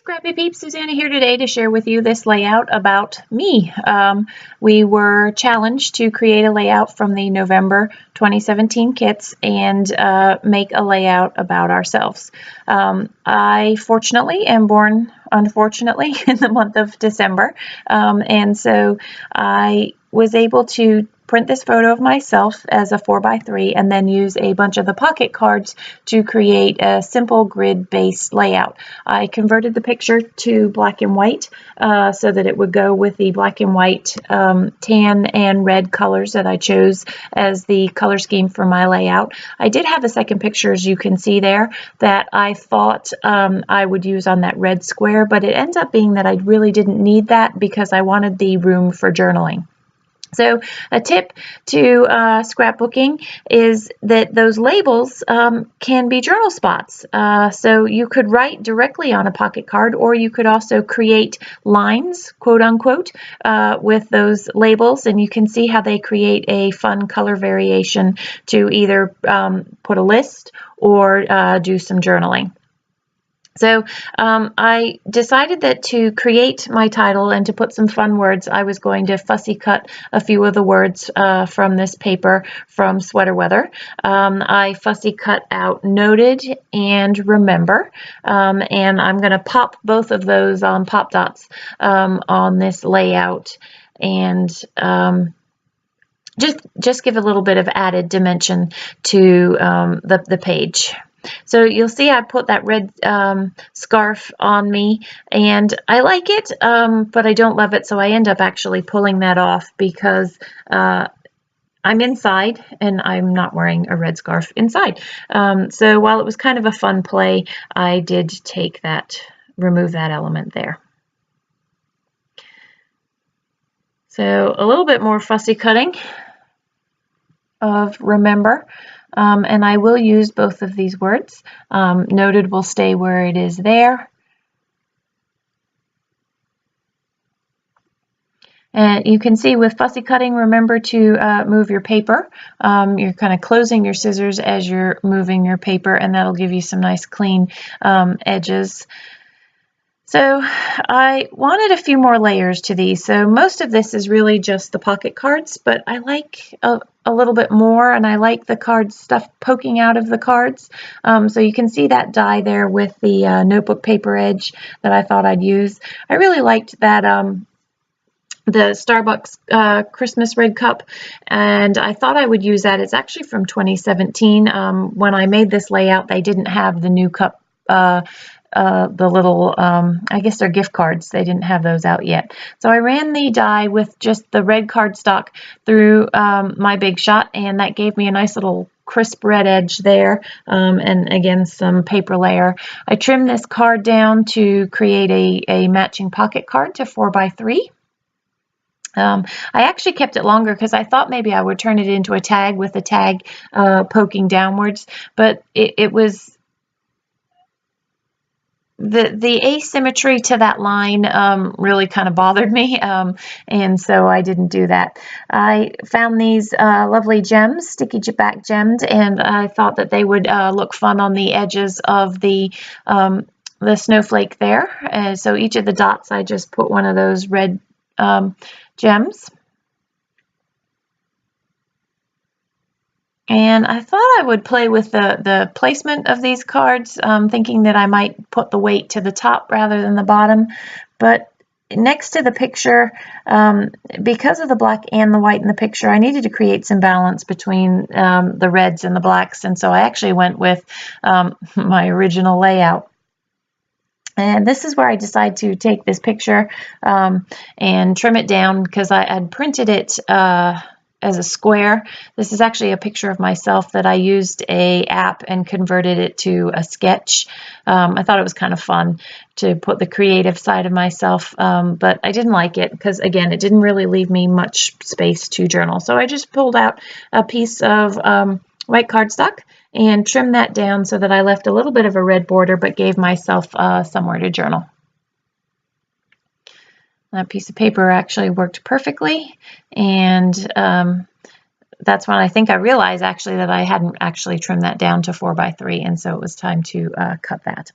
Scrappy Peeps, Suzanna here today to share with you this layout about me. We were challenged to create a layout from the November 2017 kits and make a layout about ourselves. I fortunately am born, unfortunately, in the month of December, and so I was able to print this photo of myself as a 4x3 and then use a bunch of the pocket cards to create a simple grid-based layout. I converted the picture to black and white so that it would go with the black and white tan and red colors that I chose as the color scheme for my layout. I did have a second picture, as you can see there, that I thought I would use on that red square, but it ends up being that I really didn't need that because I wanted the room for journaling. So a tip to scrapbooking is that those labels can be journal spots. So you could write directly on a pocket card, or you could also create lines, quote unquote, with those labels, and you can see how they create a fun color variation to either put a list or do some journaling. So I decided that to create my title and to put some fun words, I was going to fussy cut a few of the words from this paper from Sweater Weather. I fussy cut out noted and remember, and I'm going to pop both of those on pop dots on this layout and just give a little bit of added dimension to the page. So you'll see I put that red scarf on me, and I like it, but I don't love it, so I end up actually pulling that off because I'm inside and I'm not wearing a red scarf inside. So while it was kind of a fun play, I did remove that element there. So a little bit more fussy cutting of remember. And I will use both of these words. Noted will stay where it is there. And you can see with fussy cutting, remember to move your paper. You're kind of closing your scissors as you're moving your paper, and that'll give you some nice clean edges. So I wanted a few more layers to these. So most of this is really just the pocket cards, but I like a little bit more, and I like the card stuff poking out of the cards. So you can see that die there with the notebook paper edge that I thought I'd use. I really liked that the Starbucks Christmas red cup, and I thought I would use that. It's actually from 2017. When I made this layout, they didn't have the new cup, the little, I guess they're gift cards. They didn't have those out yet. So I ran the die with just the red cardstock through my Big Shot, and that gave me a nice little crisp red edge there, and again some paper layer. I trimmed this card down to create a matching pocket card to 4x3. I actually kept it longer because I thought maybe I would turn it into a tag with the tag poking downwards, but it was the asymmetry to that line really kind of bothered me, and so I didn't do that. I found these lovely gems, sticky back gemmed, and I thought that they would look fun on the edges of the snowflake there. So each of the dots, I just put one of those red gems. And I thought I would play with the placement of these cards, thinking that I might put the weight to the top rather than the bottom. But next to the picture, because of the black and the white in the picture, I needed to create some balance between the reds and the blacks. And so I actually went with my original layout. And this is where I decided to take this picture and trim it down because I had printed it as a square. This is actually a picture of myself that I used a app and converted it to a sketch. I thought it was kind of fun to put the creative side of myself, but I didn't like it because, again, it didn't really leave me much space to journal. So I just pulled out a piece of white cardstock and trimmed that down so that I left a little bit of a red border but gave myself somewhere to journal. That piece of paper actually worked perfectly, and that's when I think I realized actually that I hadn't actually trimmed that down to 4x3, and so it was time to cut that.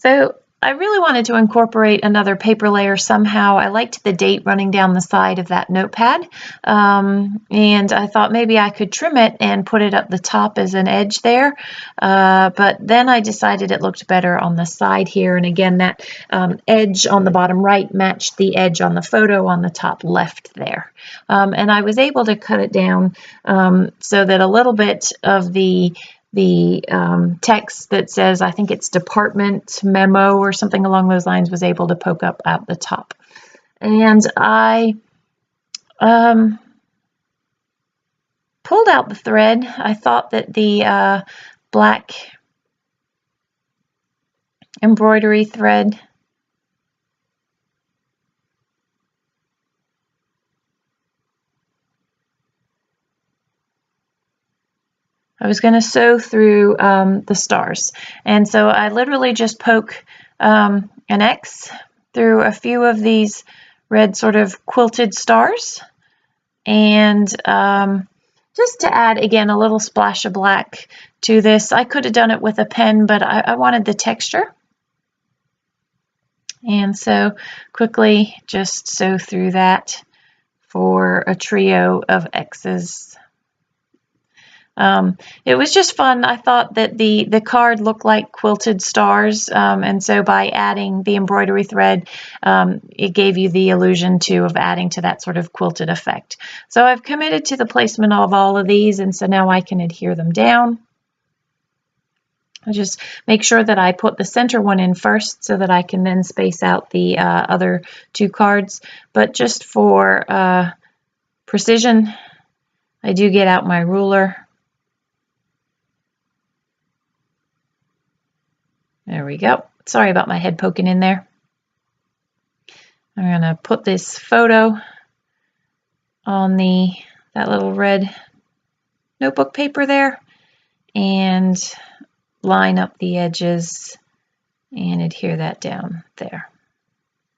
So I really wanted to incorporate another paper layer somehow. I liked the date running down the side of that notepad, and I thought maybe I could trim it and put it up the top as an edge there, but then I decided it looked better on the side here, and again that edge on the bottom right matched the edge on the photo on the top left there, and I was able to cut it down so that a little bit of the text that says, I think it's department memo or something along those lines, was able to poke up at the top. And I pulled out the thread. I thought that the black embroidery thread I was going to sew through the stars, and so I literally just poke an X through a few of these red sort of quilted stars, and just to add again a little splash of black to this. I could have done it with a pen, but I wanted the texture, and so quickly just sew through that for a trio of X's. It was just fun. I thought that the card looked like quilted stars, and so by adding the embroidery thread, it gave you the illusion too of adding to that sort of quilted effect. So I've committed to the placement of all of these, and so now I can adhere them down. I'll just make sure that I put the center one in first so that I can then space out the other two cards. But just for precision, I do get out my ruler. There we go. Sorry about my head poking in there. I'm going to put this photo on that little red notebook paper there and line up the edges and adhere that down there.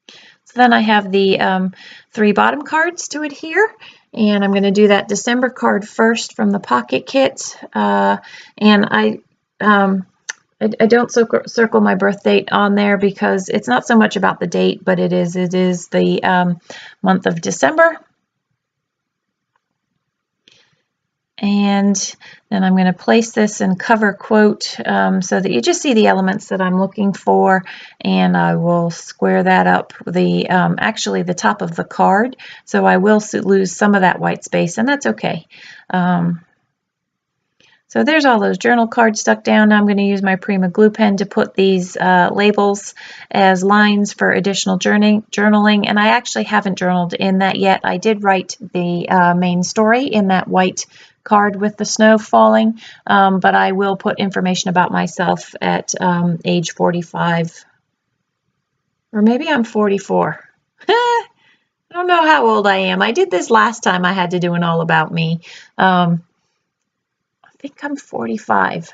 So then I have the 3 bottom cards to adhere, and I'm going to do that December card first from the pocket kit, and I don't circle my birth date on there because it's not so much about the date, but it is the month of December. And then I'm going to place this in cover quote so that you just see the elements that I'm looking for, and I will square that up actually the top of the card, so I will lose some of that white space, and that's okay. So there's all those journal cards stuck down. Now I'm going to use my Prima glue pen to put these labels as lines for additional journaling, and I actually haven't journaled in that yet. I did write the main story in that white card with the snow falling, but I will put information about myself at age 45, or maybe I'm 44. I don't know how old I am. I did this last time I had to do an all about me. I think I'm 45.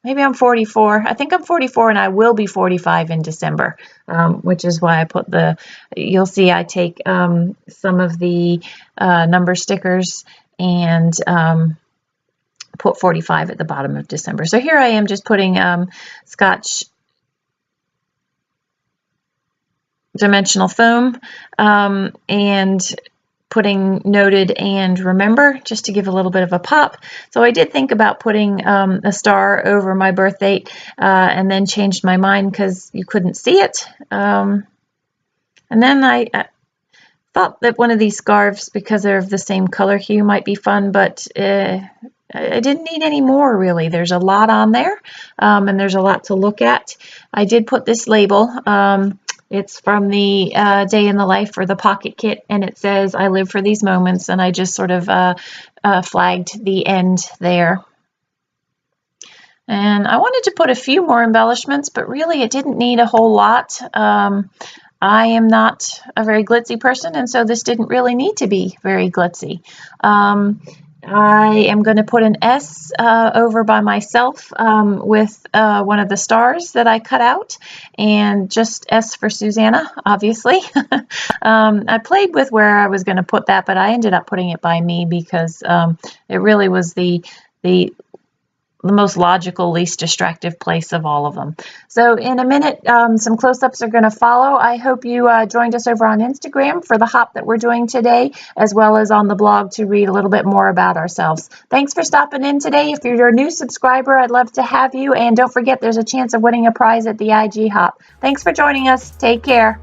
Maybe I'm 44. I think I'm 44, and I will be 45 in December, which is why I put you'll see I take some of the number stickers and put 45 at the bottom of December. So here I am just putting Scotch dimensional foam and putting noted and remember, just to give a little bit of a pop. So I did think about putting a star over my birth date and then changed my mind because you couldn't see it. And then I thought that one of these scarves, because they're of the same color hue, might be fun, but I didn't need any more, really. There's a lot on there, and there's a lot to look at. I did put this label. It's from the day in the life for the pocket kit, and it says, "I live for these moments," and I just sort of flagged the end there. And I wanted to put a few more embellishments, but really it didn't need a whole lot. I am not a very glitzy person, and so this didn't really need to be very glitzy. I am going to put an S over by myself with one of the stars that I cut out, and just S for Suzanna, obviously. I played with where I was going to put that, but I ended up putting it by me because it really was the the most logical, least distractive place of all of them. So in a minute, some close-ups are going to follow. I hope you joined us over on Instagram for the hop that we're doing today, as well as on the blog to read a little bit more about ourselves. Thanks for stopping in today. If you're a new subscriber, I'd love to have you. And don't forget, there's a chance of winning a prize at the IG Hop. Thanks for joining us. Take care.